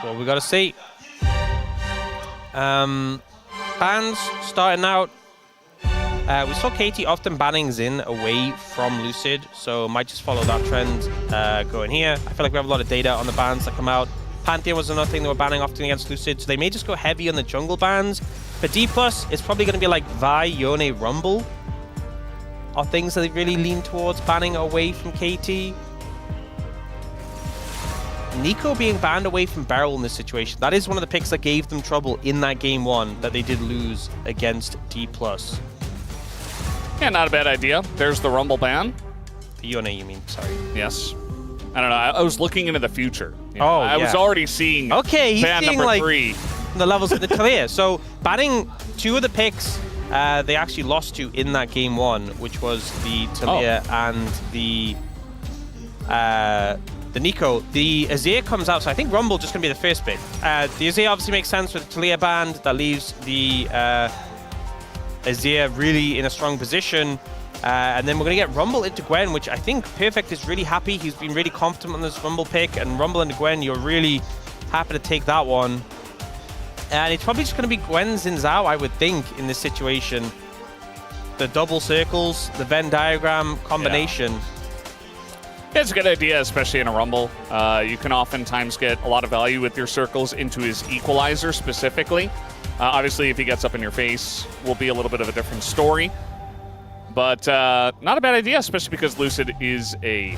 what we got to see. Bans starting out. We saw KT often banning Xin away from Lucid, so might just follow that trend going here. I feel like we have a lot of data on the bans that come out. Pantheon was another thing they were banning often against Lucid, so they may just go heavy on the jungle bans. For DPLUS, it's probably going to be like Vi, Yone, Rumble are things that they really lean towards banning away from KT. Nico being banned away from Beryl in this situation, that is one of the picks that gave them trouble in that game 1 that they did lose against DPLUS. Yeah, not a bad idea. There's the Rumble ban. Yone, you mean? Sorry. Yes. I don't know. I was looking into the future. You know, Oh, I was already seeing okay, he's ban seeing number like 3. The levels of the clear. So banning 2 of the picks they actually lost to in that game 1, which was the Talia and the Nico. The Azir comes out, so I think Rumble just gonna be the first pick. The Azir obviously makes sense with the Talia band. That leaves the Azir really in a strong position. And then we're going to get Rumble into Gwen, which I think Perfect is really happy. He's been really confident on this Rumble pick. And Rumble into Gwen, you're really happy to take that one. And it's probably just going to be Gwen Xin Zhao, I would think, in this situation. The double circles, the Venn diagram combination. Yeah, it's a good idea, especially in a Rumble. You can oftentimes get a lot of value with your circles into his equalizer specifically. Obviously, if he gets up in your face, will be a little bit of a different story. But not a bad idea, especially because Lucid is a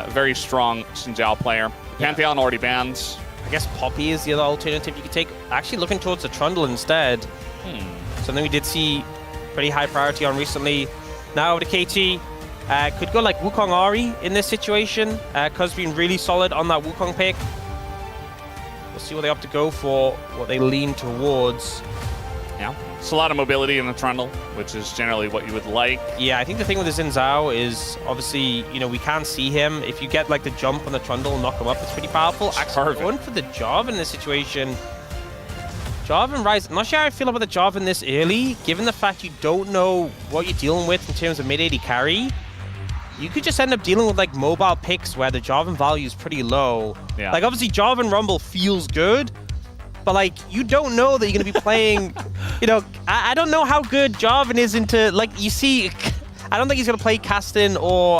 very strong Xin Zhao player. Pantheon already bans. I guess Poppy is the other alternative you could take. Actually looking towards the Trundle instead. Something we did see pretty high priority on recently. Now over to KT. Could go like Wukong Ari in this situation. Cuz being really solid on that Wukong pick. We'll see what they opt to go for, what they lean towards. Yeah, it's a lot of mobility in the Trundle, which is generally what you would like. Yeah, I think the thing with the Xin Zhao is obviously, you know, we can't see him. If you get like the jump on the Trundle and knock him up, it's pretty powerful. Actually, going for the Jarvan in this situation. Jarvan Rise, I'm not sure how I feel about the Jarvan this early, given the fact you don't know what you're dealing with in terms of mid-AD carry. You could just end up dealing with like mobile picks where the Jarvan value is pretty low. Yeah. Like obviously Jarvan Rumble feels good, but like you don't know that you're going to be playing, you know, I don't know how good Jarvan is into, like you see, I don't think he's going to play Castin or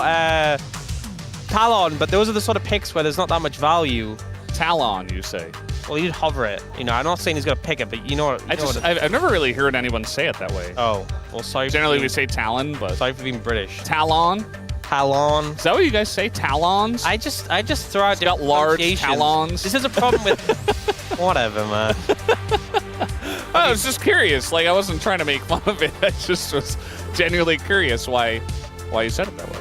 Talon, but those are the sort of picks where there's not that much value. Talon, you say? Well, you'd hover it. You know, I'm not saying he's going to pick it, but you know what? I've never really heard anyone say it that way. Oh, well, sorry. Generally we say Talon, but... Sorry for being British. Talon? Talon. Is that what you guys say? Talons? I just throw out got large talons. This is a problem with whatever, man. I was just curious. Like I wasn't trying to make fun of it. I just was genuinely curious why you said it that way.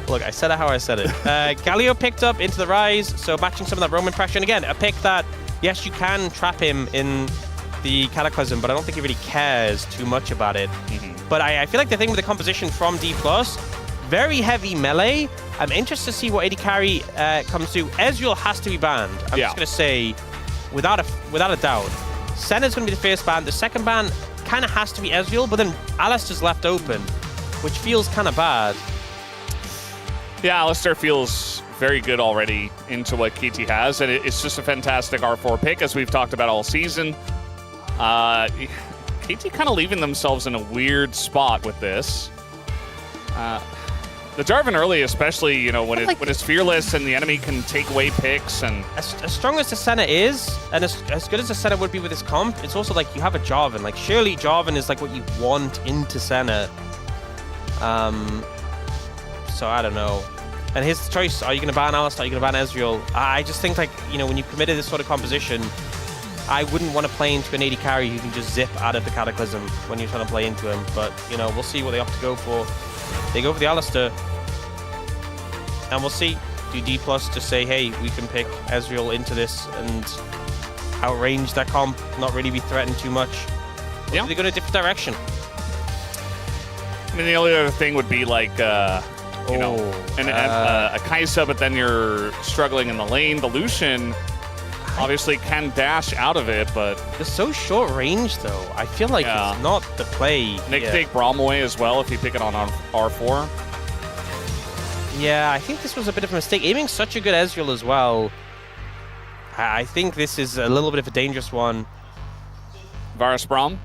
Look, I said it how I said it. Galio picked up into the Rise, so matching some of that Roman pressure. And again, a pick that, yes, you can trap him in the Cataclysm, but I don't think he really cares too much about it. But I feel like the thing with the composition from DPLUS, very heavy melee. I'm interested to see what AD carry comes to. Ezreal has to be banned. I'm just going to say, without a doubt. Senna's going to be the first ban. The second ban kind of has to be Ezreal, but then Alistar's left open, which feels kind of bad. Yeah, Alistar feels very good already into what KT has, and it's just a fantastic R4 pick, as we've talked about all season. KT kind of leaving themselves in a weird spot with this. The Jarvan early, especially, you know, when it's fearless and the enemy can take away picks, and as strong as the Senna is, and as good as the Senna would be with his comp, it's also like you have a Jarvan. Like surely Jarvan is like what you want into Senna. So I don't know. And here's the choice: are you going to ban Alistar? Are you going to ban Ezreal? I just think, like, you know, when you've committed this sort of composition, I wouldn't want to play into an AD carry who can just zip out of the Cataclysm when you're trying to play into him. But you know, we'll see what they opt to go for. They go for the Alistar. And we'll see. Do DPLUS just say, hey, we can pick Ezreal into this and outrange that comp, not really be threatened too much? Or do they go in a different direction? I mean, the only other thing would be like, you know, a Kai'Sa, but then you're struggling in the lane. The Lucian obviously can dash out of it, but... They're so short range, though. I feel like it's not the play. Nick take Braum away as well if you pick it on R4. Yeah, I think this was a bit of a mistake. Aiming such a good Ezreal as well. I think this is a little bit of a dangerous one. Varus Braum.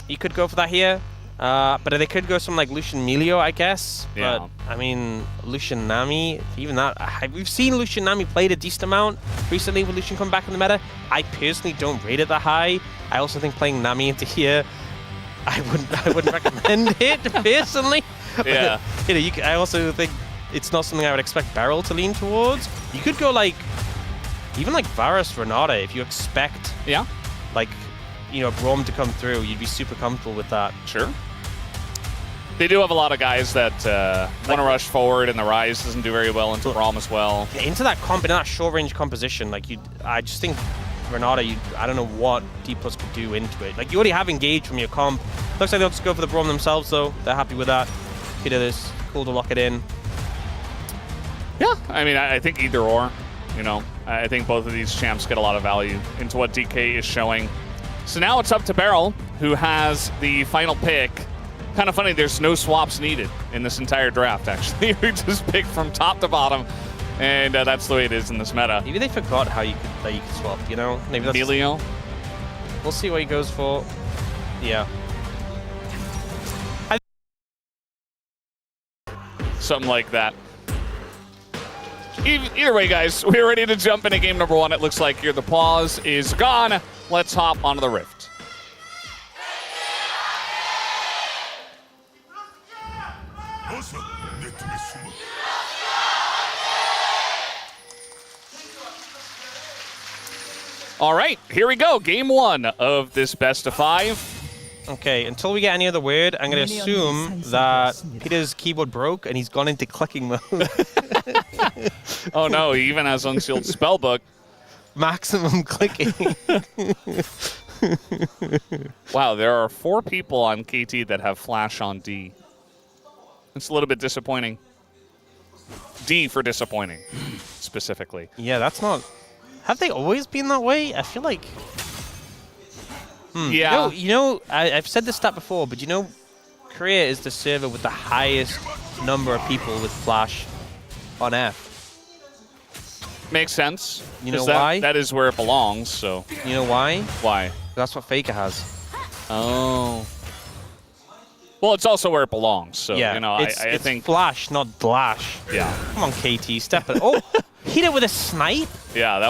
You could go for that here, but they could go some like Lucian Melio, I guess. Yeah. But I mean, Lucian Nami, even that, we've seen Lucian Nami played a decent amount recently with Lucian coming back in the meta. I personally don't rate it that high. I also think playing Nami into here, I wouldn't recommend it personally. Yeah. But, you know, I also think it's not something I would expect Beryl to lean towards. You could go like, even like Varus Renata if you expect. Yeah. Like, you know, Braum to come through, you'd be super comfortable with that. Sure. They do have a lot of guys that want to rush forward, and the Rise doesn't do very well into Braum as well. Yeah, into that comp, in that short range composition, like I just think Renata, I don't know what DPLUS could do into it. Like you already have engaged from your comp. Looks like they'll just go for the Braum themselves though. They're happy with that. Could do this. Cool to lock it in. Yeah, I mean, I think either or. You know, I think both of these champs get a lot of value into what DK is showing. So now it's up to Beryl, who has the final pick. Kind of funny, there's no swaps needed in this entire draft, actually. We just picked from top to bottom, and that's the way it is in this meta. Maybe they forgot how you could swap, you know? Maybe that's... Melio. We'll see what he goes for. Yeah. Something like that. Either way, guys, we're ready to jump into game number 1. It looks like here the pause is gone. Let's hop onto the Rift. All right, here we go. Game 1 of this best of 5. Okay, until we get any other word, I'm going to assume that Peter's keyboard broke and he's gone into clicking mode. Oh no, he even has unsealed spellbook. Maximum clicking. Wow, there are 4 people on KT that have Flash on D. It's a little bit disappointing. D for disappointing, specifically. Yeah, that's not... Have they always been that way? I feel like... Yeah. You know, I've said this stat before, but you know, Korea is the server with the highest number of people with Flash on F. Makes sense. You know why? That is where it belongs, so... You know why? Why? That's what Faker has. Oh. Well, it's also where it belongs, so, Yeah, you know, I think... Flash, not Blash. Yeah. Come on, KT, step it. Oh, hit it with a snipe? Yeah, that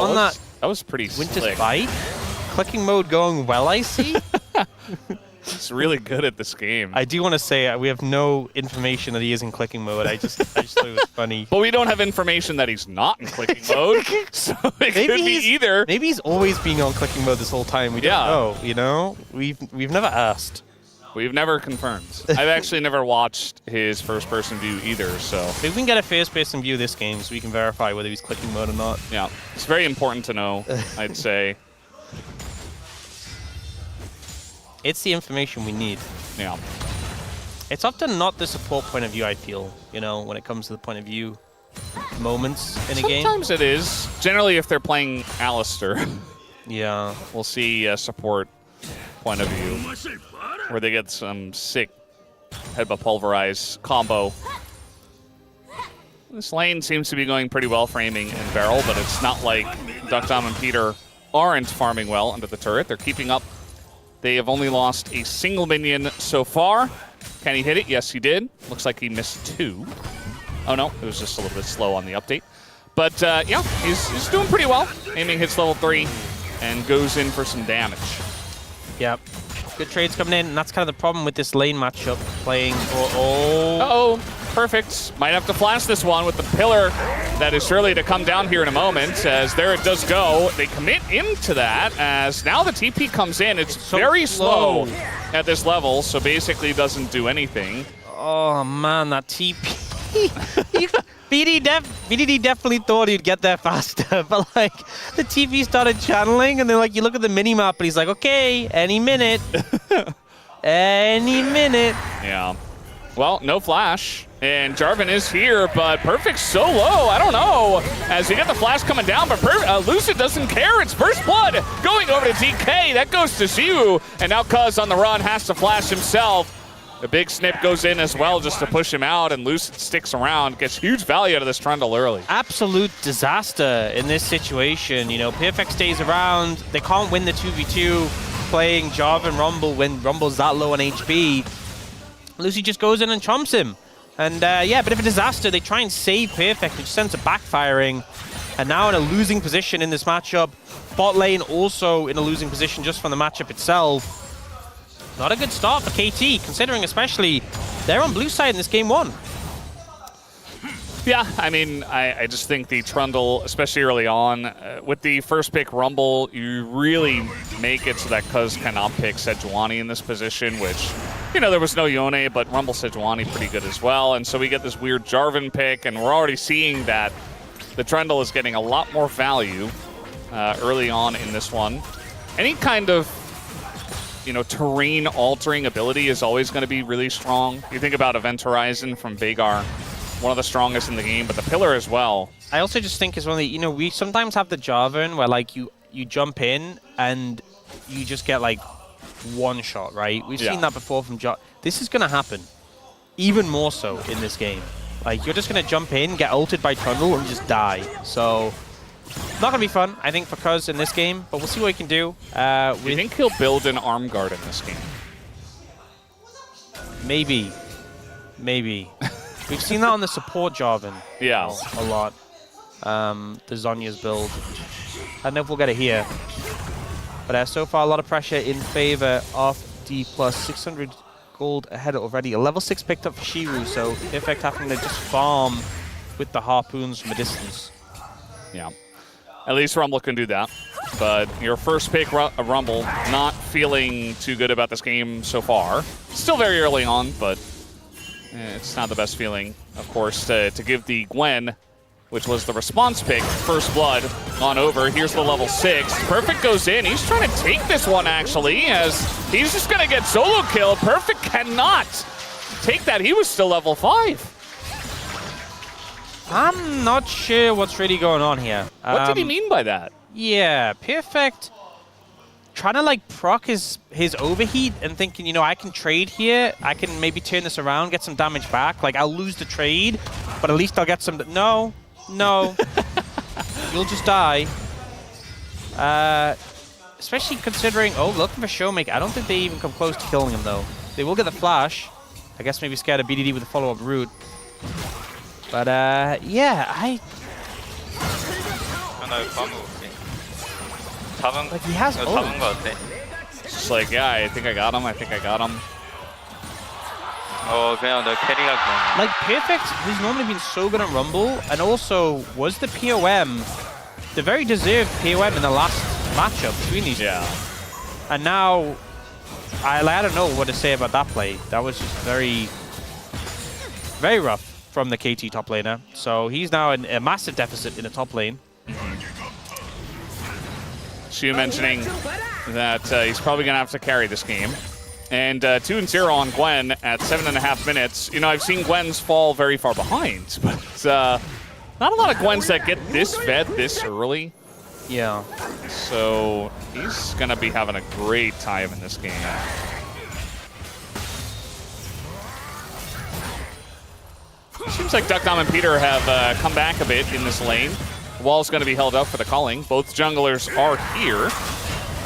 was pretty Winter's slick. Bite? Clicking mode going well, I see. He's really good at this game. I do want to say we have no information that he is in clicking mode. I just thought it was funny. But we don't have information that he's not in clicking mode, so it could be either. Maybe he's always been on clicking mode this whole time. We don't know, you know? We've never asked. We've never confirmed. I've actually never watched his first-person view either, so... Maybe we can get a first-person view this game so we can verify whether he's clicking mode or not. Yeah, it's very important to know, I'd say. It's the information we need. Yeah. It's often not the support point of view, I feel, you know, when it comes to the point of view moments in a game. Sometimes it is. Generally, if they're playing Alistair, yeah, we'll see a support point of view where they get some sick headbutt pulverize combo. This lane seems to be going pretty well for aiming and barrel, but it's not like Duckdom and Peter aren't farming well under the turret. They're keeping up. They have only lost a single minion so far. Can he hit it? Yes, he did. Looks like he missed 2. Oh, no. It was just a little bit slow on the update. But, yeah, he's doing pretty well. Aiming hits level 3 and goes in for some damage. Yep. Good trades coming in, and that's kind of the problem with this lane matchup playing. Uh-oh. Perfect. Might have to flash this one with the pillar that is surely to come down here in a moment, as there it does go. They commit into that, as now the TP comes in. It's so very slow at this level, so basically doesn't do anything. Oh, man, that TP. BDD definitely thought he'd get there faster, but like the TP started channeling, and then like you look at the minimap, and he's like, okay, any minute. Any minute. Yeah. Well, no flash. And Jarvan is here, but Perfect's so low. I don't know. As we get the flash coming down, but Lucid doesn't care. It's first blood going over to DK. That goes to Xiu. And now Cuz on the run has to flash himself. A big snip goes in as well just to push him out, and Lucid sticks around, gets huge value out of this Trundle early. Absolute disaster in this situation. You know, Perfect stays around. They can't win the 2v2 playing Jarvan and Rumble when Rumble's that low on HP. Lucy just goes in and chomps him. And yeah, bit of a disaster. They try and save Perfect, which ends up backfiring. And now in a losing position in this matchup. Bot lane also in a losing position just from the matchup itself. Not a good start for KT, considering especially they're on blue side in this game 1. Yeah, I mean, I just think the Trundle, especially early on, with the first pick Rumble, you really make it so that Cuz cannot pick Sejuani in this position, which, you know, there was no Yone, but Rumble Sejuani pretty good as well. And so we get this weird Jarvan pick, and we're already seeing that the Trundle is getting a lot more value early on in this one. Any kind of, you know, terrain-altering ability is always going to be really strong. You think about Event Horizon from Veigar, one of the strongest in the game, but the Pillar as well. I also just think it's one of the, you know, we sometimes have the Jarvan where, like, you jump in and you just get, like, one shot, right? We've seen that before from Jarvan. This is going to happen even more so in this game. Like, you're just going to jump in, get ulted by Trundle, and just die. So, not going to be fun, I think, for Cuz in this game, but we'll see what he can do. Do you think he'll build an arm guard in this game? Maybe. Maybe. We've seen that on the support Jarvan. Yeah. A lot. The Zhonya's build. I don't know if we'll get it here. But so far, a lot of pressure in favor of DPLUS. 600 gold ahead already. A level 6 picked up for Shiru, so Perfect having to just farm with the harpoons from a distance. Yeah. At least Rumble can do that. But your first pick, Rumble, not feeling too good about this game so far. Still very early on, but it's not the best feeling, of course, to give the Gwen, which was the response pick, First Blood, on over. Here's the level 6. Perfect goes in. He's trying to take this one, actually, as he's just going to get solo killed. Perfect cannot take that. He was still level 5. I'm not sure what's really going on here. What did he mean by that? Yeah, Perfect trying to, like, proc his overheat and thinking, you know, I can trade here. I can maybe turn this around, get some damage back. Like, I'll lose the trade, but at least I'll get some... No. You'll just die. Especially considering... Oh, looking for Showmaker. I don't think they even come close to killing him, though. They will get the flash. I guess maybe scared of BDD with a follow-up route. But, yeah, like, he has ult. It's just like, yeah, I think I got him. Like, Perfect, who's normally been so good at Rumble, and also was the POM, the very deserved POM in the last matchup between these two. And now, I don't know what to say about that play. That was just very, very rough from the KT top laner. So he's now in a massive deficit in the top lane. Shu mentioning that he's probably going to have to carry this game. And 2-0 on Gwen at 7.5 minutes. You know, I've seen Gwens fall very far behind, but not a lot of Gwens that get this fed this early. Yeah. So he's going to be having a great time in this game. Seems like Duckdom and Peter have come back a bit in this lane. The wall's going to be held up for the culling. Both junglers are here.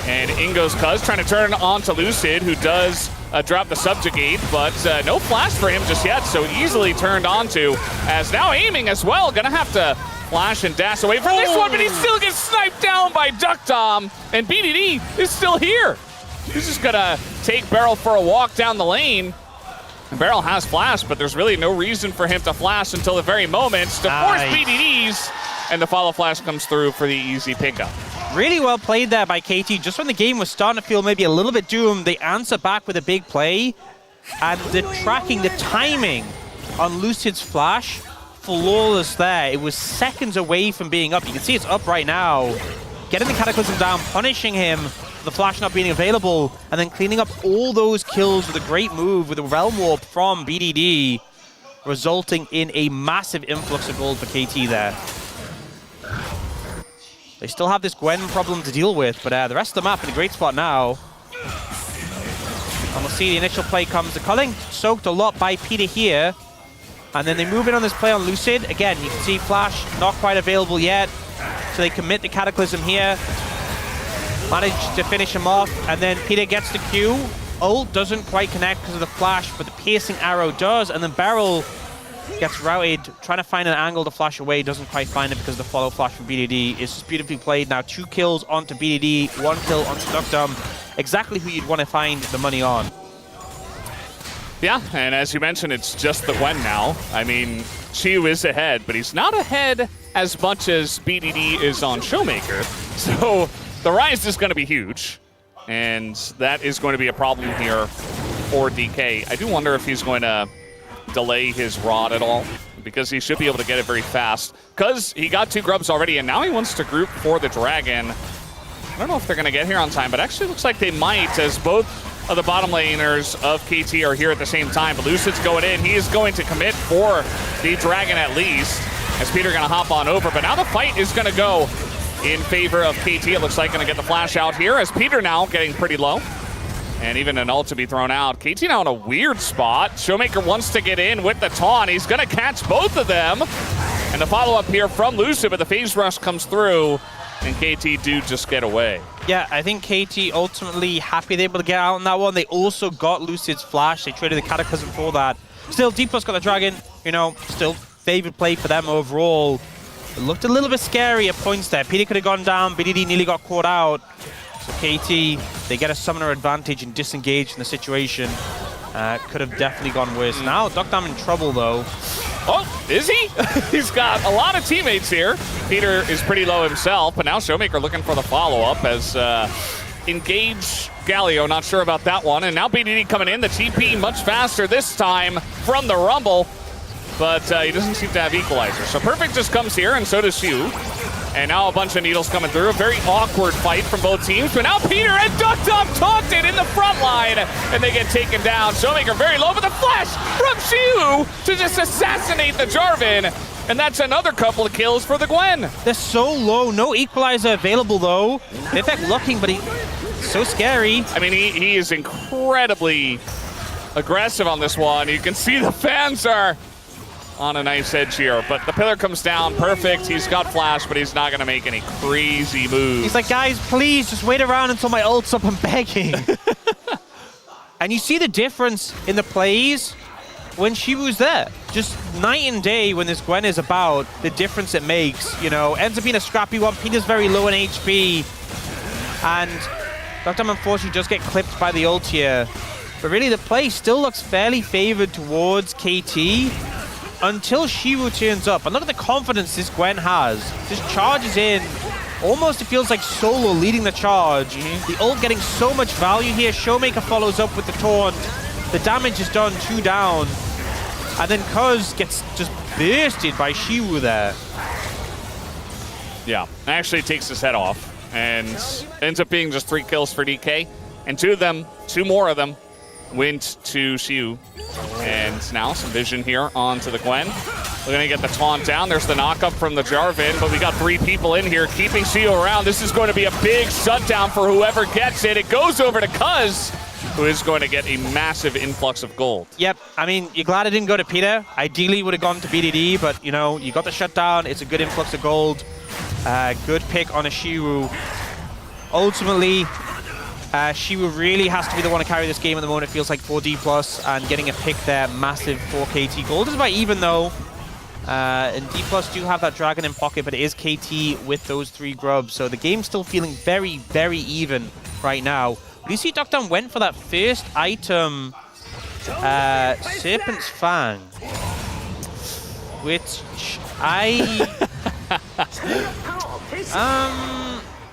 And in goes Cuz, trying to turn on to Lucid, who does drop the subjugate, but no flash for him just yet, so easily turned onto, as now aiming as well. Gonna have to flash and dash away from this one, but he still gets sniped down by Duckdom, and BDD is still here. He's just gonna take Beryl for a walk down the lane. And Beryl has flash, but there's really no reason for him to flash until the very moment to force BDDs, and the follow flash comes through for the easy pickup. Really well played there by KT. Just when the game was starting to feel maybe a little bit doomed, they answer back with a big play. And the tracking, the timing on Lucid's flash, flawless there. It was seconds away from being up. You can see it's up right now. Getting the Cataclysm down, punishing him for the flash not being available, and then cleaning up all those kills with a great move with a Realm Warp from BDD, resulting in a massive influx of gold for KT there. They still have this Gwen problem to deal with, but the rest of the map in a great spot now. And we'll see the initial play comes. The culling soaked a lot by Peter here. And then they move in on this play on Lucid. Again, you can see Flash not quite available yet. So they commit the Cataclysm here. Manage to finish him off. And then Peter gets the Q. Ult doesn't quite connect because of the flash, but the piercing arrow does. And then Beryl gets routed, trying to find an angle to flash away. Doesn't quite find it because the follow flash from BDD is just beautifully played. Now 2 kills onto BDD, 1 kill onto Duckdom. Exactly who you'd want to find the money on. Yeah, and as you mentioned, it's just the Gwen now. I mean, Chiu is ahead, but he's not ahead as much as BDD is on Showmaker. So the rise is going to be huge, and that is going to be a problem here for DK. I do wonder if he's going to delay his rod at all, because he should be able to get it very fast, because he got 2 grubs already, and now he wants to group for the Dragon. I don't know if they're going to get here on time, but actually looks like they might, as both of the bottom laners of KT are here at the same time. But Lucid's going in. He is going to commit for the Dragon at least, as Peter going to hop on over. But now the fight is going to go in favor of KT. It looks like going to get the flash out here, as Peter now getting pretty low. And even an ult to be thrown out. KT now in a weird spot. Showmaker wants to get in with the taunt. He's going to catch both of them. And the follow-up here from Lucid, but the phase rush comes through, and KT do just get away. Yeah, I think KT ultimately happy they're able to get out on that one. They also got Lucid's flash. They traded the Cataclysm for that. Still, DPLUS got the Dragon. You know, still favorite play for them overall. It looked a little bit scary at points there. Peter could have gone down. BDD nearly got caught out. So KT, they get a summoner advantage and disengage in the situation. Could have definitely gone worse. Now, Duckdom in trouble, though. Oh, is he? He's got a lot of teammates here. Peter is pretty low himself, but now Showmaker looking for the follow-up as engage Galio, not sure about that one. And now BDD coming in, the TP much faster this time from the Rumble, but he doesn't seem to have equalizer. So Perfect just comes here, and so does Hugh. And now a bunch of needles coming through. A very awkward fight from both teams. But now Peter and Duckdom taunted in the front line, and they get taken down. Showmaker very low, but the flash from Hugh to just assassinate the Jarvan. And that's another couple of kills for the Gwen. They're so low. No equalizer available, though. Vivek looking, but he's so scary. I mean, he is incredibly aggressive on this one. You can see the fans are on a nice edge here, but the pillar comes down. Perfect. He's got flash, but he's not going to make any crazy moves. He's like, guys, please just wait around until my ult's up. I'm begging. And you see the difference in the plays when she was there. Just night and day when this Gwen is about, the difference it makes. You know, ends up being a scrappy one. Peter's very low in HP, and Duckdom unfortunately does get clipped by the ult here. But really, the play still looks fairly favored towards KT until Shiwu turns up. And look at the confidence this Gwen has. Just charges in. Almost it feels like solo leading the charge. The ult getting so much value here. Showmaker follows up with the taunt. The damage is done, 2 down. And then Cuz gets just bursted by Shiwu there. Yeah, actually takes his head off. And ends up being just 3 kills for DK. And 2 more of them went to Shiwu. And now some vision here onto the Gwen. We're going to get the taunt down. There's the knockup from the Jarvan, but we got 3 people in here keeping Shiwu around. This is going to be a big shutdown for whoever gets it. It goes over to Cuz, who is going to get a massive influx of gold. Yep, I mean, you're glad it didn't go to Peter. Ideally, would have gone to BDD, but, you know, you got the shutdown. It's a good influx of gold. Good pick on a Shiwu. Ultimately, Shiwu really has to be the one to carry this game at the moment. It feels like for DPLUS, and getting a pick there, massive for KT. Gold is about even, though. And DPLUS do have that Dragon in pocket, but it is KT with those 3 grubs. So the game's still feeling very, very even right now. But you see Duckdom went for that first item, Serpent's Fang, which I...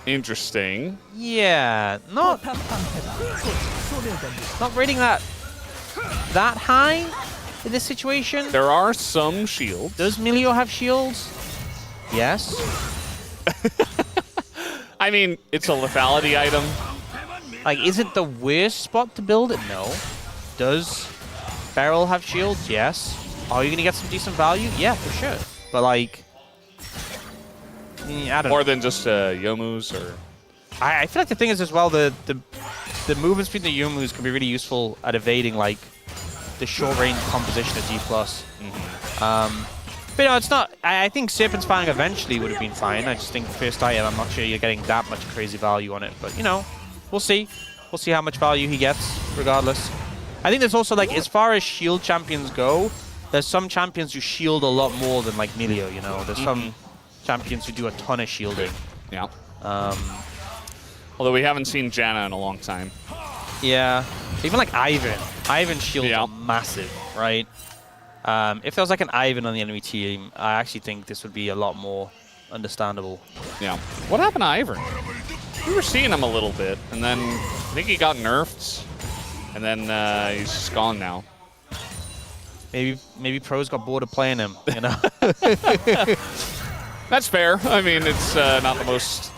Interesting. Yeah, not rating that high in this situation. There are some shields. Does Milio have shields? Yes. I mean, it's a lethality item. Like, is it the worst spot to build it? No. Does Beryl have shields? Yes. Are you going to get some decent value? Yeah, for sure. But, like, I don't know. More than just Yomu's, or... I feel like the thing is as well, the the movements between the Youmuus can be really useful at evading like the short range composition of DPLUS. But it's not. I think Serpent's Fang eventually would have been fine. I just think first item, I'm not sure you're getting that much crazy value on it. But we'll see. We'll see how much value he gets, regardless. I think there's also like, as far as shield champions go, there's some champions who shield a lot more than like Milio. There's some champions who do a ton of shielding. Yeah. Although we haven't seen Janna in a long time. Yeah. Even like Ivan. Ivan's shields are massive, right? If there was like an Ivan on the enemy team, I actually think this would be a lot more understandable. Yeah. What happened to Ivan? We were seeing him a little bit, and then I think he got nerfed, and then he's just gone now. Maybe pros got bored of playing him, That's fair. I mean, it's not the most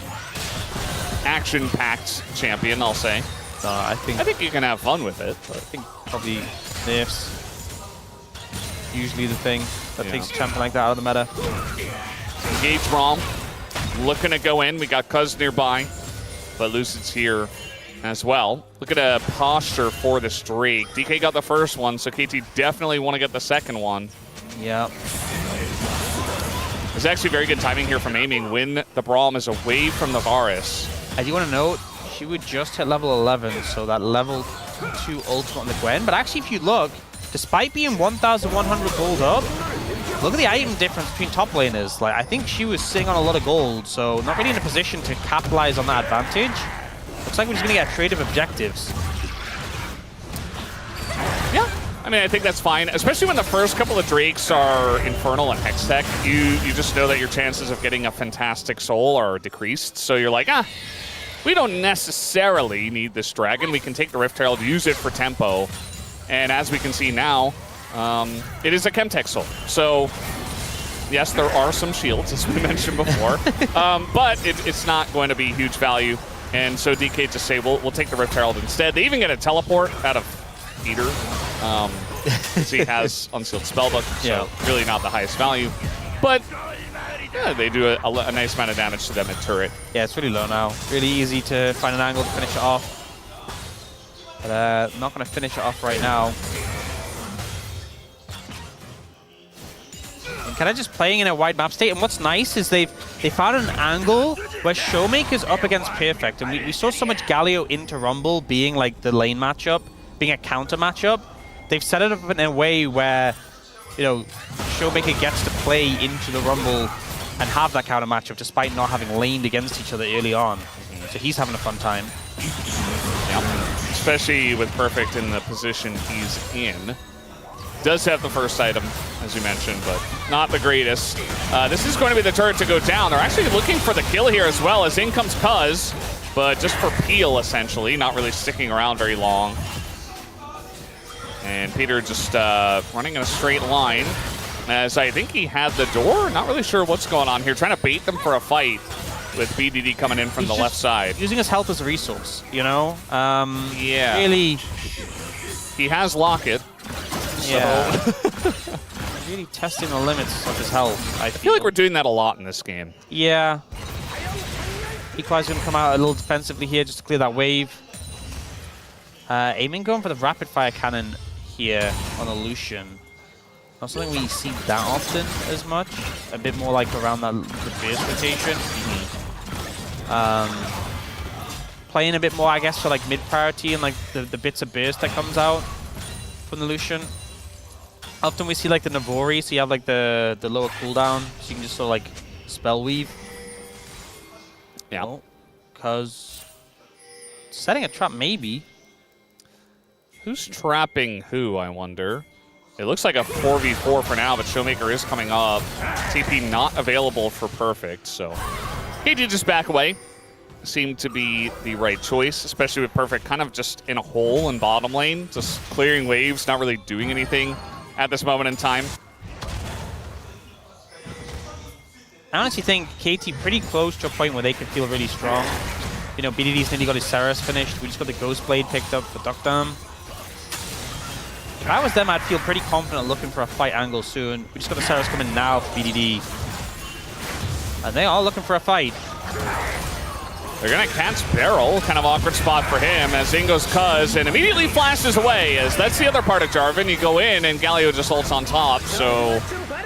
action-packed champion, I'll say. I think you can have fun with it. But I think probably nerfs usually the thing that takes a champion like that out of the meta. Engage Rom, looking to go in. We got Cuz nearby, but Lucid's here as well. Look at a posture for this Drake. DK got the first one, so KT definitely want to get the second one. Yeah. It's actually very good timing here from aiming when the Braum is away from the Varus. I do want to note, she would just hit level 11, so that level 2 ultimate on the Gwen. But actually, if you look, despite being 1,100 gold up, look at the item difference between top laners. Like, I think she was sitting on a lot of gold, so not really in a position to capitalize on that advantage. Looks like we're just going to get creative objectives. Yeah, I mean, I think that's fine, especially when the first couple of Drakes are Infernal and Hextech. You just know that your chances of getting a fantastic soul are decreased, so you're like, we don't necessarily need this dragon. We can take the Rift Herald, use it for tempo, and as we can see now, it is a Chemtech soul. So, yes, there are some shields, as we mentioned before, but it's not going to be huge value. And so DK just say, we'll take the Rift Herald instead. They even get a teleport out of Peter. So he has Unsealed Spellbook, so really not the highest value. But yeah, they do a nice amount of damage to them in turret. Yeah, it's really low now. Really easy to find an angle to finish it off. But not going to finish it off right now. And kind of just playing in a wide map state. And what's nice is they found an angle where Showmaker's up against Perfect. And we saw so much Galio into Rumble being like the lane matchup, being a counter matchup. They've set it up in a way where, Showmaker gets to play into the Rumble and have that counter matchup despite not having laned against each other early on. So he's having a fun time. Yep. Especially with Perfect in the position he's in. Does have the first item, as you mentioned, but not the greatest. This is going to be the turret to go down. They're actually looking for the kill here as well, as in comes Cuz, but just for peel, essentially, not really sticking around very long. And Peter just running in a straight line, as I think he had the door. Not really sure what's going on here. Trying to bait them for a fight with BDD coming in from the left side. Using his health as a resource, Yeah. Really. He has Locket. Yeah. Really testing the limits of his health, I feel like we're doing that a lot in this game. Yeah. Equalizer going to come out a little defensively here just to clear that wave. Aiming going for the rapid fire cannon here on the Lucian. Not something we see that often as much. A bit more like around the burst rotation. Playing a bit more, I guess, for like mid priority and like the bits of burst that comes out from the Lucian. Often we see like the Navori, so you have like the lower cooldown, so you can just sort of like spell weave. Yeah. Because setting a trap maybe. Who's trapping who, I wonder? It looks like a 4v4 for now, but Showmaker is coming up. TP not available for Perfect, so he did just back away. Seemed to be the right choice, especially with Perfect kind of just in a hole in bottom lane, just clearing waves, not really doing anything at this moment in time. I honestly think KT pretty close to a point where they can feel really strong. BDD's nearly got his Saras finished. We just got the Ghost Blade picked up for Duckdam. If I was them, I'd feel pretty confident looking for a fight angle soon. We just got the Saras coming now for BDD. And they are looking for a fight. They're going to catch Barrel. Kind of awkward spot for him as in goes Cuz and immediately flashes away. As that's the other part of Jarvan. You go in and Galio just ults on top. So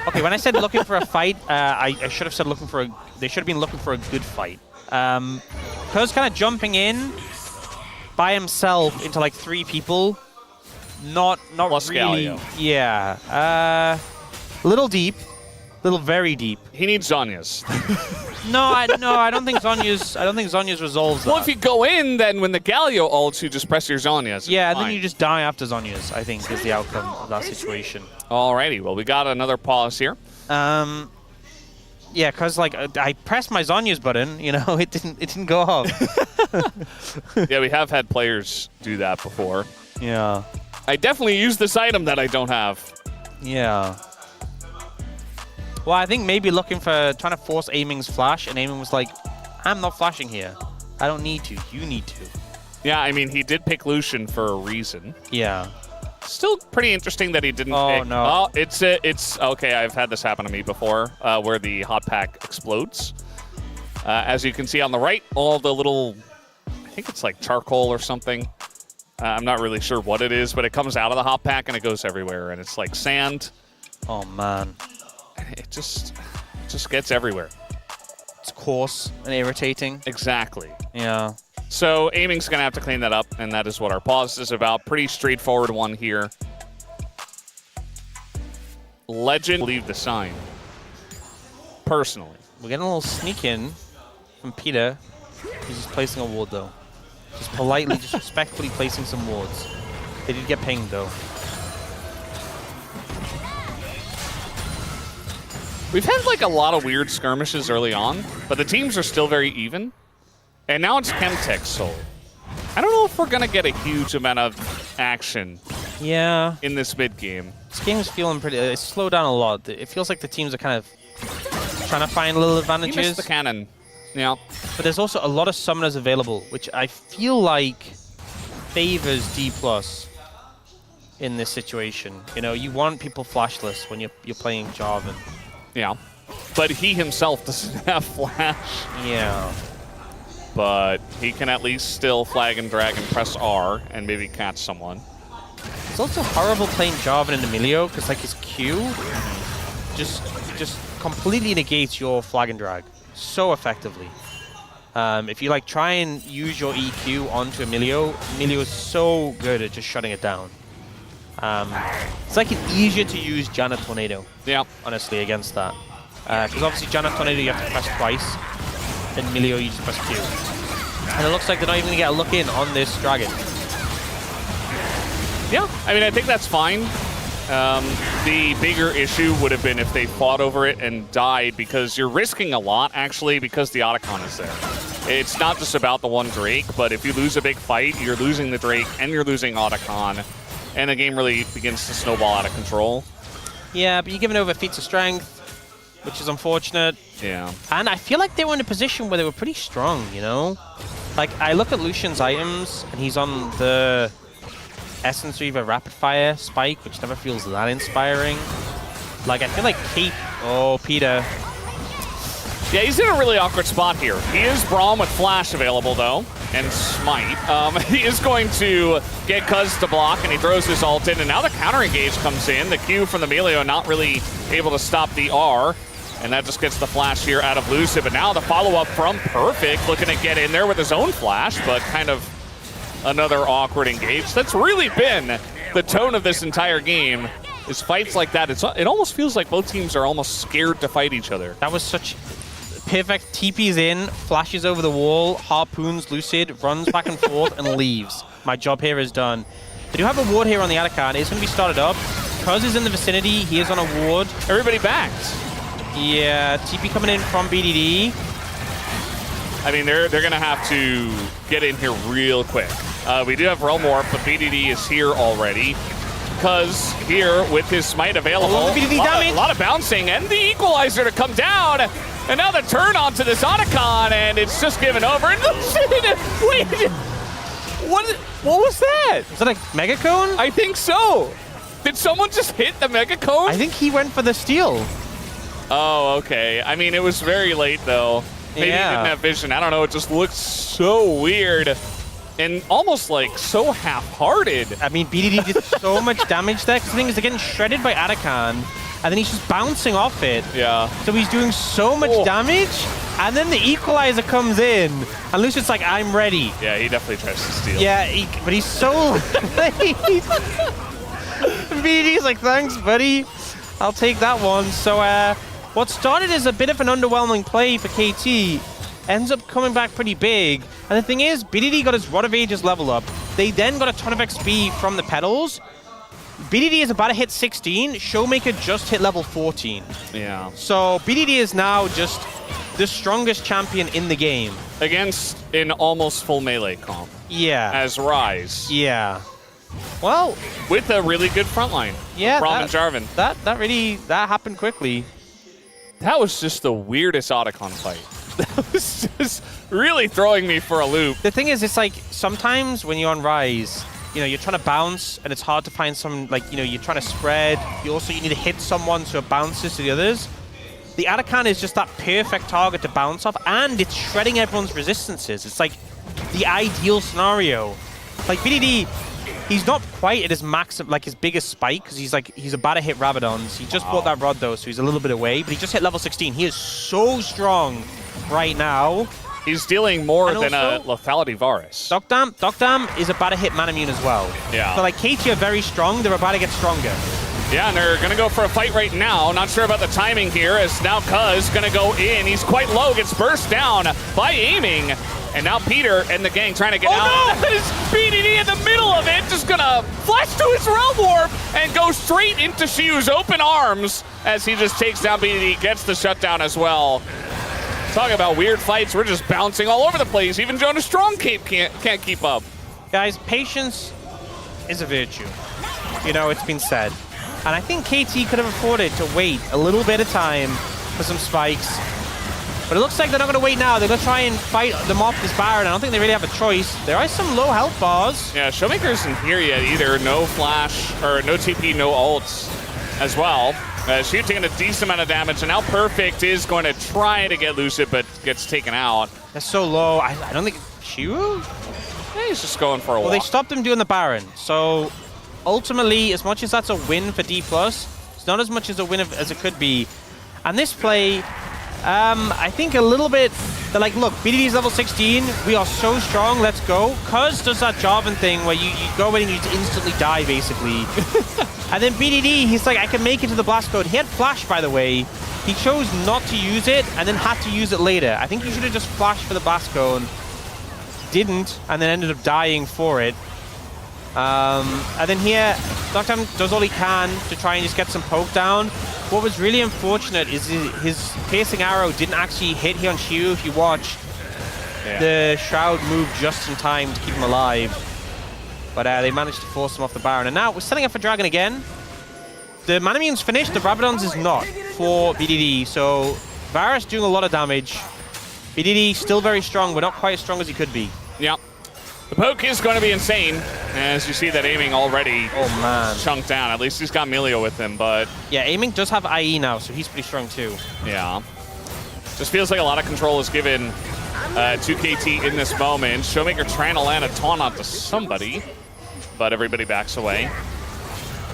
Okay, when I said looking for a fight, I should have said looking for a... They should have been looking for a good fight. Cuz kind of jumping in by himself into like 3 people. Not Plus really. Galio. Yeah. Little deep. Little very deep. He needs Zhonya's. No, I don't think Zhonya's resolves that. Well, if you go in, then when the Galio ults, you just press your Zhonya's. Yeah, and then you just die after Zhonya's, I think, is the outcome of that situation. Alrighty, well, we got another pause here. Yeah, because like I pressed my Zhonya's button, you know, it didn't go off. Yeah, we have had players do that before. Yeah. I definitely use this item that I don't have. Yeah. Well, I think maybe looking for trying to force Aiming's flash, and Aiming was like, I'm not flashing here. I don't need to. You need to. Yeah, I mean, he did pick Lucian for a reason. Yeah. Still pretty interesting that he didn't Oh, pick. no. Oh, it's okay. I've had this happen to me before, where the hot pack explodes. As you can see on the right, all the little, I think it's like charcoal or something. I'm not really sure what it is, but it comes out of the hot pack and it goes everywhere, and it's like sand. Oh man. It just gets everywhere. It's coarse and irritating. Exactly. Yeah. So Aiming's going to have to clean that up, and that is what our pause is about. Pretty straightforward one here. Legend, leave the sign. Personally. We're getting a little sneak in from Peter. He's just placing a ward though. Just politely, just respectfully placing some wards. They did get pinged though. We've had like a lot of weird skirmishes early on, but the teams are still very even. And now it's Chemtech Soul. I don't know if we're going to get a huge amount of action Yeah. in this mid game. This game's feeling pretty... it's slowed down a lot. It feels like the teams are kind of trying to find little He advantages. missed the cannon. Yeah. But there's also a lot of summoners available, which I feel like favors DPLUS in this situation. You know, you want people flashless when you're playing Jarvan. Yeah. But he himself doesn't have flash. Yeah. But he can at least still flag and drag and press R and maybe catch someone. It's also horrible playing Jarvan and Emilio, because like his Q just completely negates your flag and drag so effectively. If you like try and use your EQ onto Emilio is so good at just shutting it down. It's like it's easier to use Janna Tornado. Yeah. Honestly, against that. Because obviously Janna Tornado you have to press twice, and Emilio you just press Q. And it looks like they're not even going to get a look in on this dragon. Yeah, I mean, I think that's fine. The bigger issue would have been if they fought over it and died, because you're risking a lot, actually, because the Otacon is there. It's not just about the one Drake, but if you lose a big fight, you're losing the Drake and you're losing Otacon, and the game really begins to snowball out of control. Yeah, but you're giving over feats of strength, which is unfortunate. Yeah. And I feel like they were in a position where they were pretty strong, you know? Like, I look at Lucian's items, and he's on the Essence Reaver Rapid Fire Spike, which never feels that inspiring. Like, I feel like Cape... Oh, Peter. Yeah, he's in a really awkward spot here. He is Braum with Flash available, though, and Smite. He is going to get Cuz to block, and he throws his ult in, and now the counter engage comes in. The Q from the Melio not really able to stop the R, and that just gets the Flash here out of Lucid. But now the follow-up from Perfect, looking to get in there with his own Flash, but kind of another awkward engage. That's really been the tone of this entire game, is fights like that. It almost feels like both teams are almost scared to fight each other. That was such... Perfect TP's in, flashes over the wall, harpoons Lucid, runs back and forth, and leaves. My job here is done. They do have a ward here on the Atacant. It's going to be started up. Cuz is in the vicinity. He is on a ward. Everybody backed. Yeah, TP coming in from BDD. I mean, they're going to have to get in here real quick. We do have Realm Warp, but BDD is here already. Cuz here with his Smite available. Oh, BDD damage. A lot of bouncing, and the Equalizer to come down. And now the turn onto this Otacon, and it's just given over. And wait, what was that? Is that a Mega Cone? I think so. Did someone just hit the Mega Cone? I think he went for the steal. Oh, okay. I mean, it was very late, though. Maybe he didn't have vision. I don't know. It just looks so weird and almost like so half-hearted. I mean, BDD did so much damage there. Because the thing is, they're getting shredded by Atakan, and then he's just bouncing off it. Yeah. So he's doing so much damage, and then the equalizer comes in, and Lucian's like, I'm ready. Yeah, he definitely tries to steal. Yeah, but he's so late. BDD's like, thanks, buddy. I'll take that one. So what started as a bit of an underwhelming play for KT ends up coming back pretty big. And the thing is, BDD got his Rod of Ages level up. They then got a ton of XP from the pedals. BDD is about to hit 16. Showmaker just hit level 14. Yeah. So BDD is now just the strongest champion in the game. Against an almost full melee comp. Yeah. As Rise. Yeah. Well, with a really good front line. Yeah, Braum and Jarvan. That happened quickly. That was just the weirdest Otacon fight. That was just really throwing me for a loop. The thing is, it's like sometimes when you're on Rise, you know, you're trying to bounce and it's hard to find some, like, you know, you're trying to spread. You need to hit someone so it bounces to the others. The Atakan is just that perfect target to bounce off, and it's shredding everyone's resistances. It's like the ideal scenario. Like BDD, he's not quite at his max, like his biggest spike, because he's about to hit Rabadons. He just bought that rod though, so he's a little bit away, but he just hit level 16. He is so strong right now. He's dealing more than a lethality Varus. Docdam is about to hit Manamune as well. Yeah. So like KT are very strong, they're about to get stronger. Yeah, and they're going to go for a fight right now. Not sure about the timing here, as now Cuz going to go in. He's quite low, gets burst down by aiming. And now Peter and the gang trying to get out. No! That is BDD in the middle of it, just going to flash to his Realm Warp and go straight into Shiu's open arms as he just takes down BDD, gets the shutdown as well. Talking about weird fights, we're just bouncing all over the place. Even Jonas Strong can't keep up. Guys, patience is a virtue. You know, it's been said. And I think KT could have afforded to wait a little bit of time for some spikes. But it looks like they're not going to wait now. They're going to try and fight them off this Baron. I don't think they really have a choice. There are some low health bars. Yeah, Showmaker isn't here yet either. No flash, or no TP, no ults as well. Shiu taking a decent amount of damage, and now Perfect is going to try to get Lucid, but gets taken out. They're so low. I don't think... Shiu? Yeah, he's just going for a walk. Well, they stopped him doing the Baron. So ultimately, as much as that's a win for DPLUS, it's not as much as a win as it could be. And this play... I think a little bit, they're like, look, BDD's level 16, we are so strong, let's go. Cuz does that Jarvan thing where you go in and you instantly die, basically. And then BDD, he's like, I can make it to the blast code. He had flash, by the way. He chose not to use it and then had to use it later. I think he should have just flashed for the blast cone. Didn't, and then ended up dying for it. And then here, Doctam does all he can to try and just get some poke down. What was really unfortunate is his piercing arrow didn't actually hit here on Shiu. If you watch, the Shroud moved just in time to keep him alive. But they managed to force him off the Baron. And now we're setting up for Dragon again. The Manamune's finished, the Rabadon's is not for BDD. So Varus doing a lot of damage. BDD still very strong, but not quite as strong as he could be. Yep. The poke is going to be insane, as you see that aiming already chunked down. At least he's got Melio with him, but... Yeah, aiming does have IE now, so he's pretty strong too. Yeah. Just feels like a lot of control is given to KT in this moment. Showmaker trying to land a taunt onto somebody, but everybody backs away.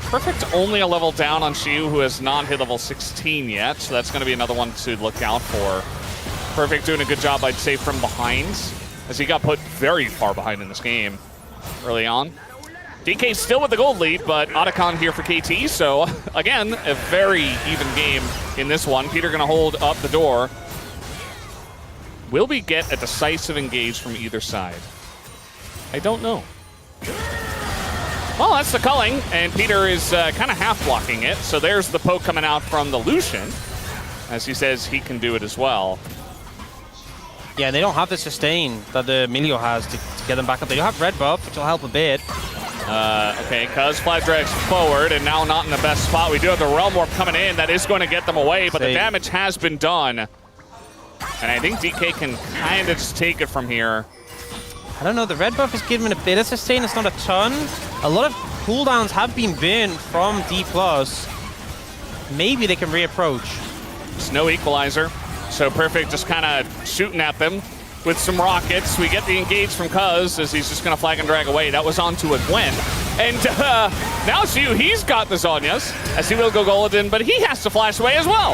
Perfect only a level down on Shiu, who has not hit level 16 yet, so that's going to be another one to look out for. Perfect doing a good job, I'd say, from behind, as he got put very far behind in this game early on. DK still with the gold lead, but Otacon here for KT, so again, a very even game in this one. Peter gonna hold up the door. Will we get a decisive engage from either side? I don't know. Well, that's the culling, and Peter is kind of half blocking it, so there's the poke coming out from the Lucian, as he says he can do it as well. Yeah, they don't have the sustain that the Melio has to get them back up. They do have red buff, which will help a bit. Okay, Cuz flag drags forward, and now not in the best spot. We do have the Realm Warp coming in. That is going to get them away, but the damage has been done. And I think DK can kind of just take it from here. I don't know, the red buff is giving a bit of sustain. It's not a ton. A lot of cooldowns have been burned from DPLUS. Maybe they can reapproach. There's no equalizer. So Perfect just kind of shooting at them with some rockets. We get the engage from Cuz as he's just going to flag and drag away. That was onto a Gwen. And now Xiu, he's got the Zhonya's as he will go Golden, but he has to flash away as well.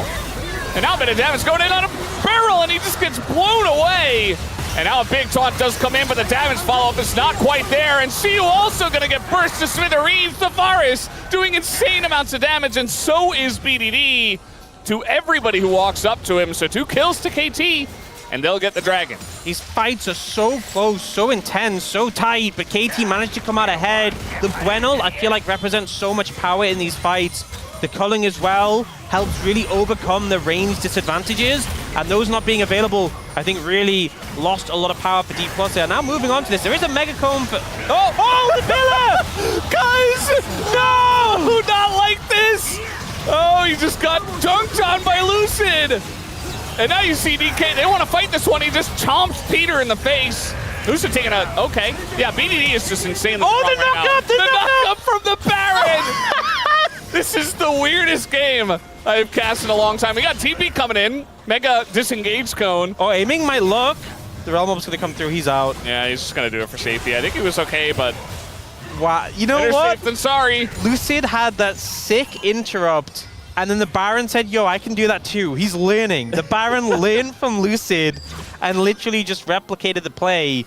And now a bit of damage going in on a barrel, and he just gets blown away. And now a big taunt does come in, but the damage follow-up is not quite there. And Xiu also going to get burst to smithereens. Tavares doing insane amounts of damage, and so is BDD to everybody who walks up to him. So 2 kills to KT, and they'll get the dragon. These fights are so close, so intense, so tight, but KT managed to come out ahead. The Gwenel, I feel like, represents so much power in these fights. The culling as well helps really overcome the range disadvantages, and those not being available, I think, really lost a lot of power for DPLUS there. Now moving on to this, there is a Mega Comb for... Oh, the pillar! Guys, no! Not like this! Oh, he just got dunked on by Lucid! And now you see DK, they want to fight this one. He just chomps Peter in the face. Lucid taking a... Okay. Yeah, BDD is just insanely strong the knockup! The knockup from the Baron! This is the weirdest game I've cast in a long time. We got TP coming in. Mega disengage cone. Oh, aiming might look. The Realm Orb's going to come through. He's out. Yeah, he's just going to do it for safety. I think he was okay, but... Wow. You know better what? safe than sorry. Lucid had that sick interrupt, and then the Baron said, yo, I can do that too. He's learning. The Baron learned from Lucid and literally just replicated the play.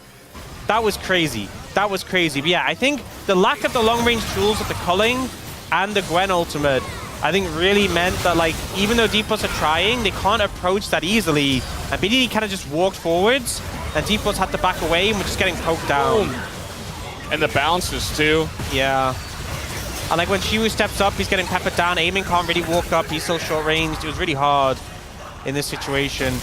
That was crazy. That was crazy. But yeah, I think the lack of the long-range tools with the culling and the Gwen ultimate, I think really meant that, like, even though DPLUS are trying, they can't approach that easily. And BDD kind of just walked forwards, and DPLUS had to back away, and we're just getting poked down. Boom. And the bounces, too. Yeah. And, like, when Xiu steps up, he's getting peppered down. Aiming can't really walk up. He's so short-ranged. It was really hard in this situation.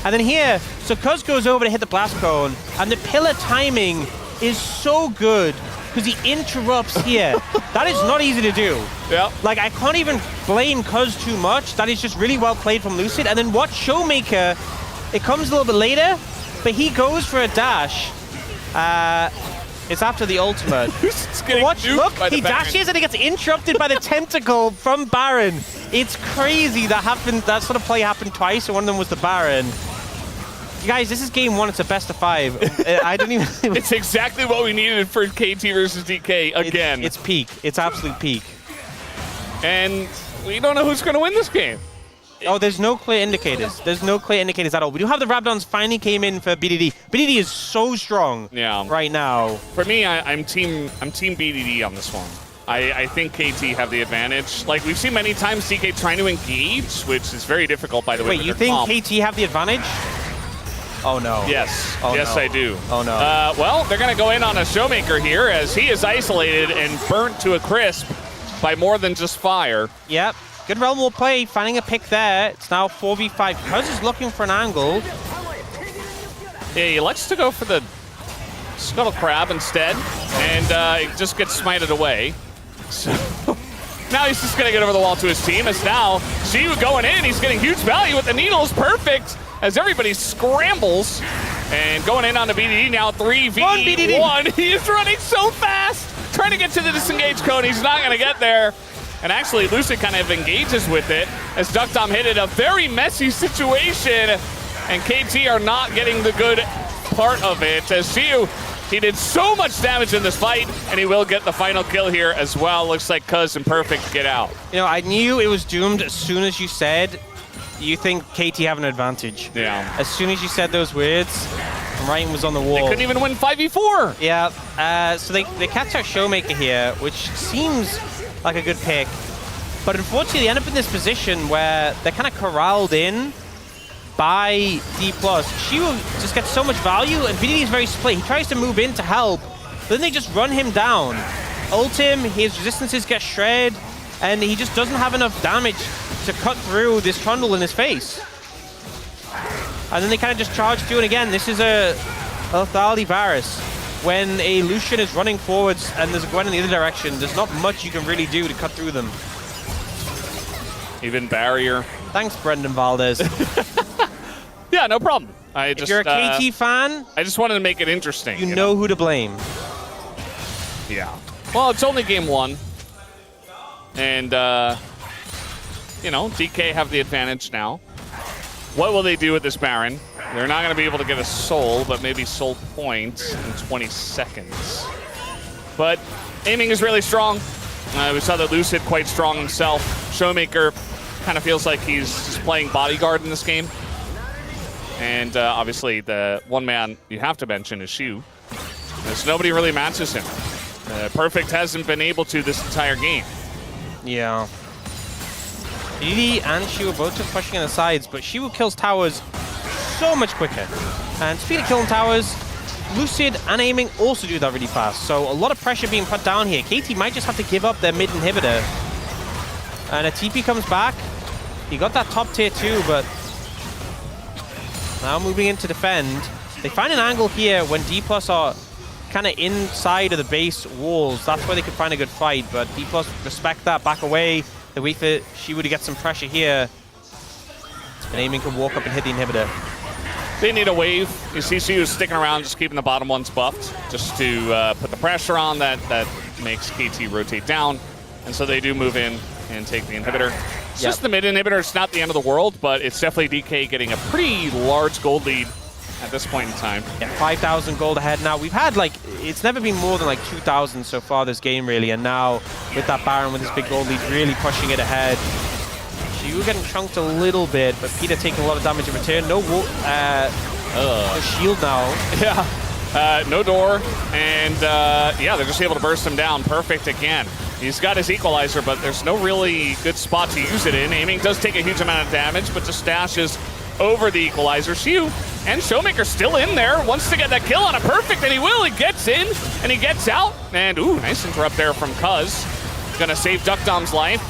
And then here, so Cuz goes over to hit the blast cone, and the pillar timing is so good, because he interrupts here. That is not easy to do. Yeah. Like, I can't even blame Cuz too much. That is just really well played from Lucid. And then watch Showmaker. It comes a little bit later, but he goes for a dash. It's after the ultimate. Watch, look, he dashes and he gets interrupted by the tentacle from Baron. It's crazy that happened. That sort of play happened twice, and one of them was the Baron. You guys, this is game 1. It's a best of 5. I don't even... It's exactly what we needed for KT versus DK again. It's peak. It's absolute peak. And we don't know who's going to win this game. Oh, there's no clear indicators. There's no clear indicators at all. We do have the Rabdons finally came in for BDD. BDD is so strong right now. For me, I'm team BDD on this one. I think KT have the advantage. Like, we've seen many times DK trying to engage, which is very difficult, by the way. Wait, you think KT have the advantage? Oh, no. Yes. Oh, yes, no. I do. Oh, no. Well, they're going to go in on a Showmaker here as he is isolated and burnt to a crisp by more than just fire. Yep. Good Realm will play, finding a pick there. It's now 4v5. Cuz is looking for an angle. Yeah, he likes to go for the Scuttle Crab instead, and it just gets smited away. So now he's just going to get over the wall to his team, as now Xiu going in. He's getting huge value with the needles. Perfect as everybody scrambles. And going in on the BDD now, 3v1. He is running so fast, trying to get to the disengage cone. He's not going to get there. And actually, Lucid kind of engages with it as Duckdom hit it. A very messy situation. And KT are not getting the good part of it. As Xiu, he did so much damage in this fight, and he will get the final kill here as well. Looks like Cuz and Perfect get out. You know, I knew it was doomed as soon as you said you think KT have an advantage. Yeah. As soon as you said those words, writing was on the wall. They couldn't even win 5v4. Yeah. So they catch our Showmaker here, which seems like a good pick. But unfortunately, they end up in this position where they're kind of corralled in by DPLUS. Xiu just gets so much value, and BDD is very split. He tries to move in to help, but then they just run him down. Ult him, his resistances get shredded, and he just doesn't have enough damage to cut through this trundle in his face. And then they kind of just charge through, and again, this is a Lethality Varus. When a Lucian is running forwards and there's a Gwen in the other direction, there's not much you can really do to cut through them. Even barrier. Thanks, Brendan Valdez. Yeah, no problem. If you're a KT fan, I just wanted to make it interesting. You know who to blame. Yeah. Well, it's only game 1. And, you know, DK have the advantage now. What will they do with this Baron? They're not going to be able to get a soul, but maybe soul points in 20 seconds. But aiming is really strong. We saw that Lucid quite strong himself. Showmaker kind of feels like he's just playing bodyguard in this game. And obviously the one man you have to mention is Shu. There's nobody really matches him. Perfect hasn't been able to this entire game. Yeah. Lily and Shiwu both just pushing on the sides, but Shiwu kills towers so much quicker. And speed of killing towers, Lucid and aiming also do that really fast. So a lot of pressure being put down here. KT might just have to give up their mid inhibitor. And a TP comes back. He got that top tier too, but now moving in to defend. They find an angle here when DPLUS are kind of inside of the base walls. That's where they could find a good fight, but DPLUS respect that, back away. They wait for Shiwu to get some pressure here. And aiming can walk up and hit the inhibitor. They need a wave. You see Shiwu sticking around, just keeping the bottom ones buffed, just to put the pressure on that makes KT rotate down. And so they do move in and take the inhibitor. It's just the mid inhibitor. It's not the end of the world, but it's definitely DK getting a pretty large gold lead at this point in time. Yeah, 5,000 gold ahead now. We've had like, it's never been more than like 2,000 so far this game really, and now with that Baron with his big gold lead really pushing it ahead. Shiwu getting chunked a little bit, but Peter taking a lot of damage in return. No shield now. Yeah, no door, and yeah, they're just able to burst him down. Perfect again. He's got his equalizer, but there's no really good spot to use it in. Aiming does take a huge amount of damage, but just dashes over the equalizer. Shiwu and Showmaker still in there, wants to get that kill on a perfect, and he will. He gets in, and he gets out, and ooh, nice interrupt there from Cuz. Gonna save Duckdom's life,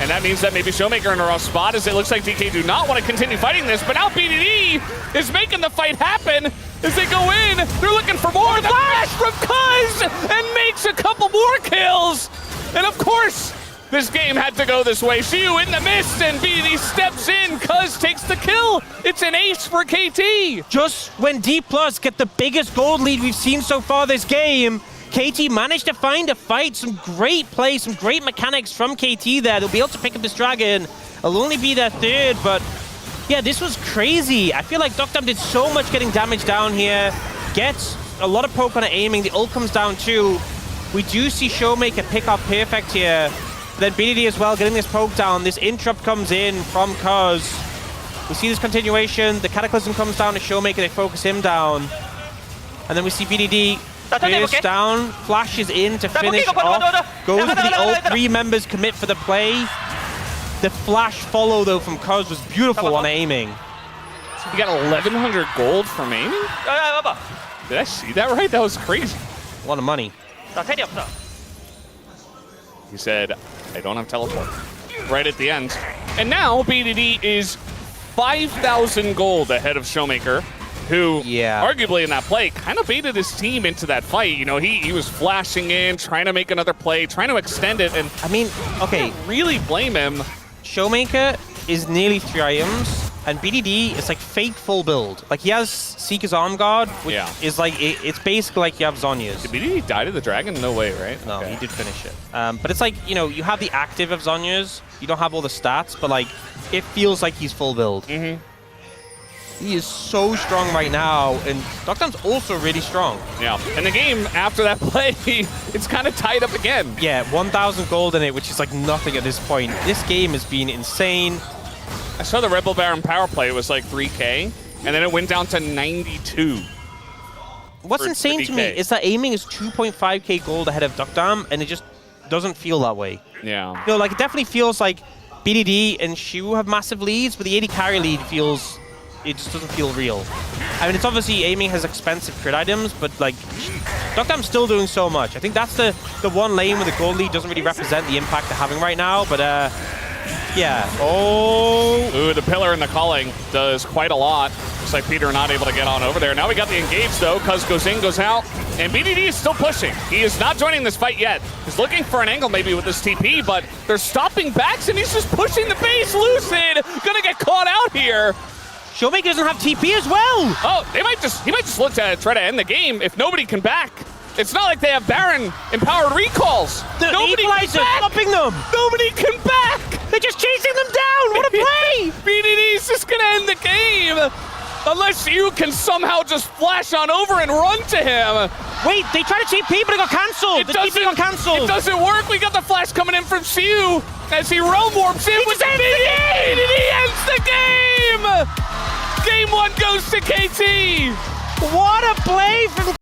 and that means that maybe Showmaker in a rough spot, as it looks like DK do not want to continue fighting this, but now BDD is making the fight happen as they go in. They're looking for more. The flash from Cuz, and makes a couple more kills, and of course, this game had to go this way. Shiwu in the mist, and BDD steps in. Cuz takes the kill. It's an ace for KT. Just when DPLUS get the biggest gold lead we've seen so far this game, KT managed to find a fight. Some great play, some great mechanics from KT there. They'll be able to pick up this dragon. It'll only be their third, but yeah, this was crazy. I feel like Duckdom did so much getting damage down here. Gets a lot of poke on it aiming. The ult comes down too. We do see Showmaker pick up perfect here. Then BDD as well, getting this poke down. This interrupt comes in from Cuz. We see this continuation. The Cataclysm comes down to Showmaker. They focus him down. And then we see BDD burst down, flashes in to finish off. Goes for the ult. 3 members commit for the play. The flash follow, though, from Cuz was beautiful on aiming. He got 1,100 gold from aiming? Did I see that right? That was crazy. A lot of money. He said, I don't have teleport. Right at the end. And now BDD is 5,000 gold ahead of Showmaker, who arguably in that play kind of baited his team into that fight. You know, he was flashing in, trying to make another play, trying to extend it, and I mean, okay, really blame him. Showmaker is nearly 3 items, and BDD is like fake full build. Like he has Seeker's Arm Guard, which is like, it's basically like you have Zhonya's. Did BDD die to the dragon? No way, right? No, he did finish it. But it's like, you know, you have the active of Zhonya's, you don't have all the stats, but like, it feels like he's full build. He is so strong right now, and Duckdom's also really strong. Yeah, and the game after that play, it's kind of tied up again. Yeah, 1,000 gold in it, which is like nothing at this point. This game has been insane. I saw the Rebel Baron power play was like 3K, and then it went down to 92. What's insane to me is that aiming is 2.5k gold ahead of Duckdom, and it just doesn't feel that way. Yeah. You know, like it definitely feels like BDD and Shiwu have massive leads, but the 80 carry lead feels, it just doesn't feel real. I mean, it's obviously aiming has expensive crit items, but like Duckdom's still doing so much. I think that's the one lane where the gold lead doesn't really represent the impact they're having right now, but yeah. Oh. Ooh, the pillar and the calling does quite a lot. Looks like Peter not able to get on over there. Now we got the engage though, Cuz goes in, goes out, and BDD is still pushing. He is not joining this fight yet. He's looking for an angle maybe with this TP, but they're stopping backs and he's just pushing the base. Lucid gonna get caught out here. Showmaker doesn't have TP as well. Oh, he might just look to try to end the game if nobody can back. It's not like they have Baron empowered recalls. The Nobody can back. Stopping them. Nobody can back. They're just chasing them down! What a play! BDD's just gonna end the game! Unless you can somehow just flash on over and run to him! Wait, they tried to TP, but it got cancelled! The TP got cancelled! It doesn't work! We got the flash coming in from Siu as he realm warps in with BDD! BDD ends the game! Game 1 goes to KT! What a play from